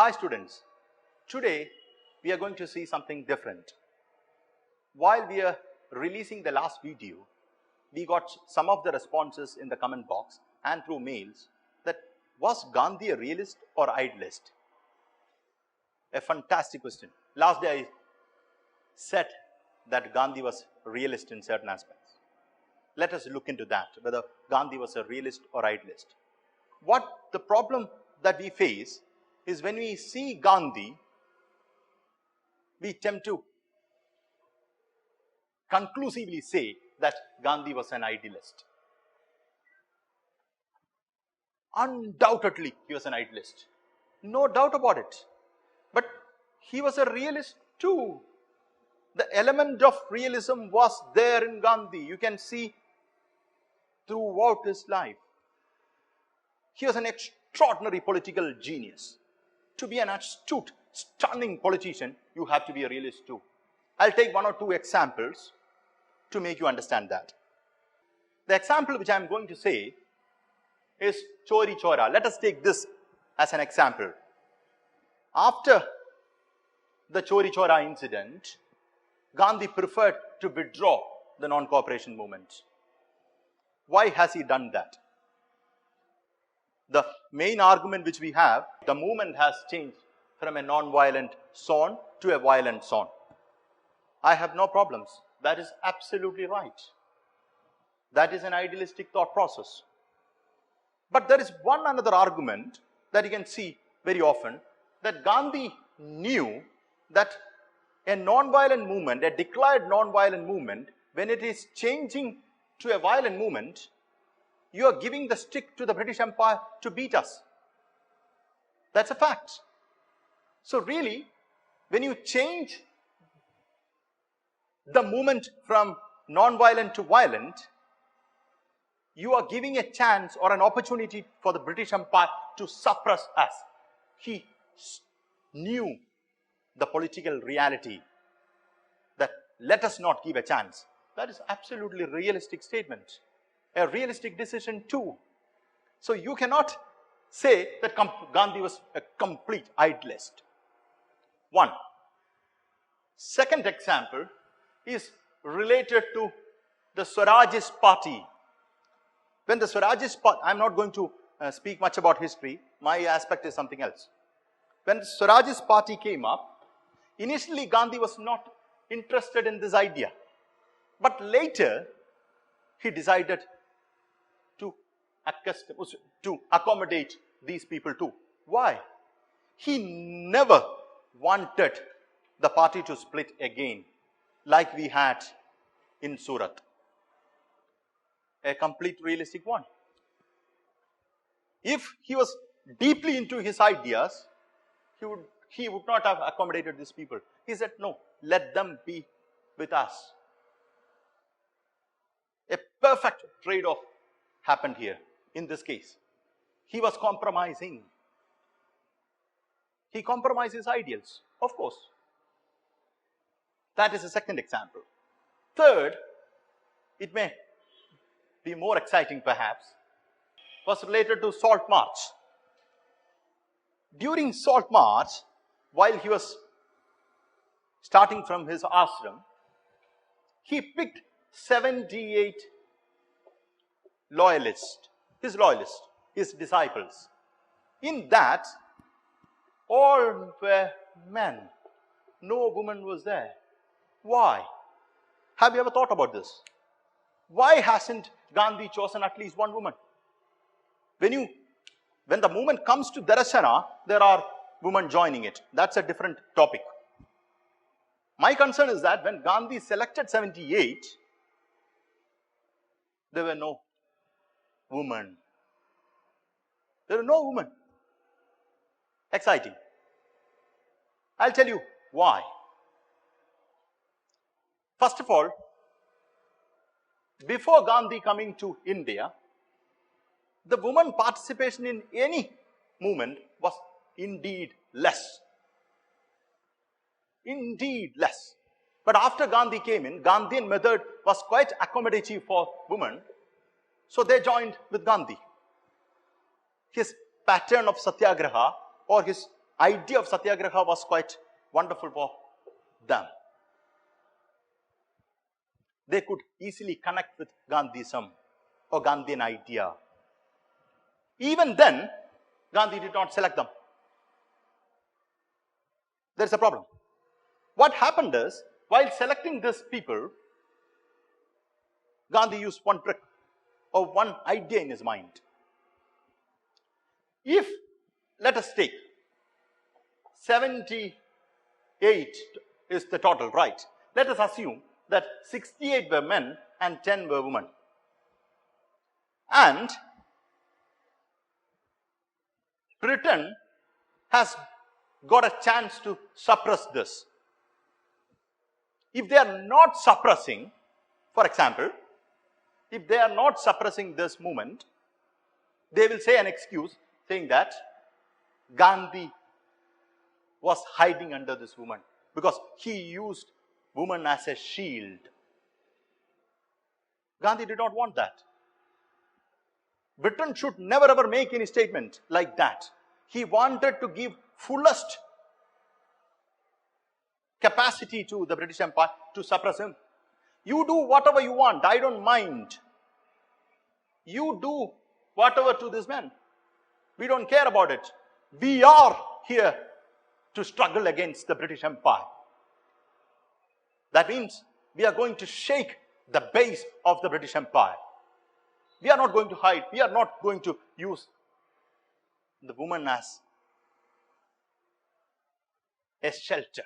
Hi students, today we are going to see something different. While we are releasing the last video, we got some of the responses in the comment box and through mails that was Gandhi a realist or idealist? A fantastic question. Last day I said that Gandhi was a realist in certain aspects. Let us look into that, whether Gandhi was a realist or idealist. What the problem that we face is when we see Gandhi, we tend to conclusively say that Gandhi was an idealist. Undoubtedly, he was an idealist. No doubt about it. But he was a realist too. The element of realism was there in Gandhi. You can see throughout his life. He was an extraordinary political genius. To be an astute, stunning politician, you have to be a realist too. I'll take one or two examples to make you understand that. The example which I'm going to say is Chori Chora. Let us take this as an example. After the Chori Chora incident, Gandhi preferred to withdraw the non-cooperation movement. Why has he done that? The main argument which we have, the movement has changed from a non-violent zone to a violent zone. I have no problems. That is absolutely right. That is an idealistic thought process. But there is one another argument that you can see very often, that Gandhi knew that a non-violent movement, a declared non-violent movement, when it is changing to a violent movement, you are giving the stick to the British Empire to beat us. That's a fact. So really, when you change the movement from non-violent to violent, you are giving a chance or an opportunity for the British Empire to suppress us. He knew the political reality that let us not give a chance. That is absolutely a realistic statement. A realistic decision too. So you cannot say that Gandhi was a complete idealist. One. Second example is related to the Swarajist party. When the Swarajist party, I'm not going to speak much about history, my aspect is something else. When the Swarajist party came up, initially Gandhi was not interested in this idea. But later, he decided to accommodate these people too. Why? He never wanted the party to split again like we had in Surat. A complete realistic one. If he was deeply into his ideas, he would not have accommodated these people. He said, no, let them be with us. A perfect trade-off happened here in this case. He was compromising. He compromised his ideals, of course. That is the second example. Third, it may be more exciting perhaps, was related to Salt March. During Salt March, while he was starting from his ashram, he picked 78 loyalists, his disciples. In that, all were men. No woman was there. Why? Have you ever thought about this? Why hasn't Gandhi chosen at least one woman? When the movement comes to Darshana, there are women joining it. That's a different topic. My concern is that when Gandhi selected 78, there were no women. There are no women. Exciting. I'll tell you why. First of all, before Gandhi coming to India, the woman participation in any movement was indeed less. Indeed less. But after Gandhi came in, Gandhian method was quite accommodative for women. So they joined with Gandhi. His pattern of satyagraha or his idea of Satyagraha was quite wonderful for them. They could easily connect with Gandhism or Gandhian idea. Even then, Gandhi did not select them. There is a problem. What happened is, while selecting these people, Gandhi used one trick or one idea in his mind. If, let us take 78 is the total, right? Let us assume that 68 were men and 10 were women. And Britain has got a chance to suppress this. If they are not suppressing, for example, if they are not suppressing this movement, they will say an excuse saying that Gandhi was hiding under this woman because he used woman as a shield. Gandhi did not want that. Britain should never ever make any statement like that. He wanted to give fullest capacity to the British Empire to suppress him. You do whatever you want, I don't mind. You do whatever to this man. We don't care about it. We are here to struggle against the British Empire. That means we are going to shake the base of the British Empire. We are not going to hide. We are not going to use the woman as a shelter.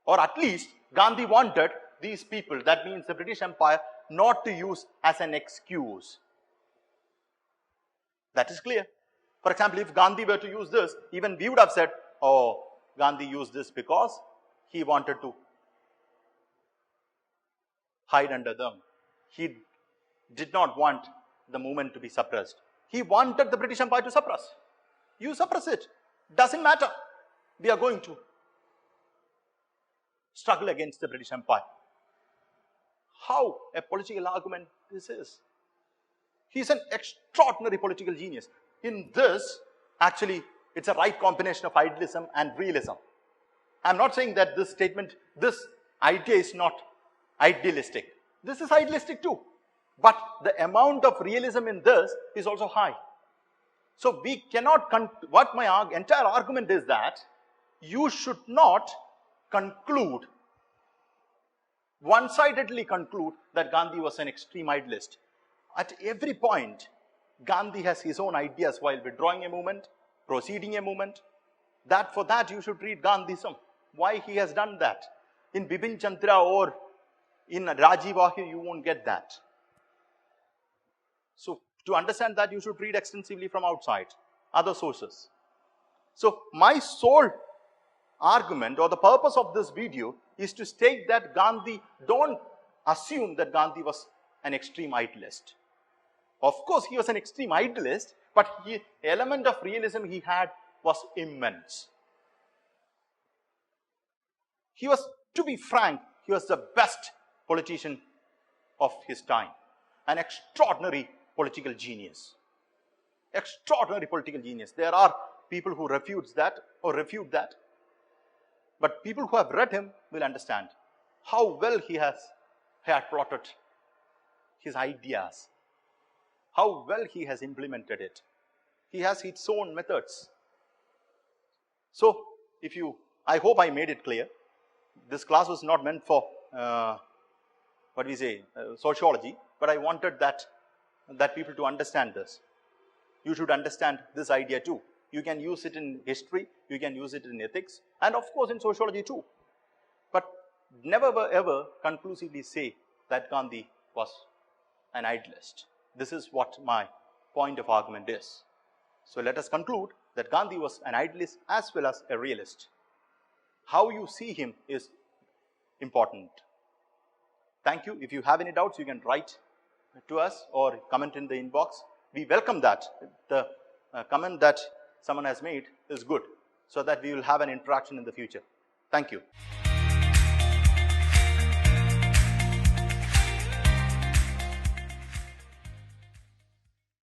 Or at least Gandhi wanted these people, that means the British Empire, not to use as an excuse. That is clear. For example, if Gandhi were to use this, even we would have said, oh, Gandhi used this because he wanted to hide under them. He did not want the movement to be suppressed. He wanted the British Empire to suppress. You suppress it. Doesn't matter. We are going to struggle against the British Empire. How a political argument this is. He's an extraordinary political genius. In this, actually, it's a right combination of idealism and realism. I'm not saying that this statement, this idea is not idealistic. This is idealistic too. But the amount of realism in this is also high. So we cannot, what my entire argument is that you should not conclude, one-sidedly conclude that Gandhi was an extreme idealist. At every point, Gandhi has his own ideas while withdrawing a movement, proceeding a movement. For that you should read Gandhism. Why he has done that. In Bipin Chandra or in Rajiv Ahir, you won't get that. So to understand that, you should read extensively from outside, other sources. So my sole argument or the purpose of this video is to state that Gandhi, don't assume that Gandhi was an extreme idealist. Of course, he was an extreme idealist, but the element of realism he had was immense. He was, to be frank, he was the best politician of his time. An extraordinary political genius. Extraordinary political genius. There are people who refute that. But people who have read him will understand how well he had plotted his ideas. How well he has implemented it. He has his own methods. So, I hope I made it clear. This class was not meant for, sociology, but I wanted that people to understand this. You should understand this idea too. You can use it in history, you can use it in ethics, and of course in sociology too. But never ever conclusively say that Gandhi was an idealist. This is what my point of argument is. So let us conclude that Gandhi was an idealist as well as a realist. How you see him is important. Thank you. If you have any doubts, you can write to us or comment in the inbox. We welcome that. The comment that someone has made is good, so that we will have an interaction in the future. Thank you.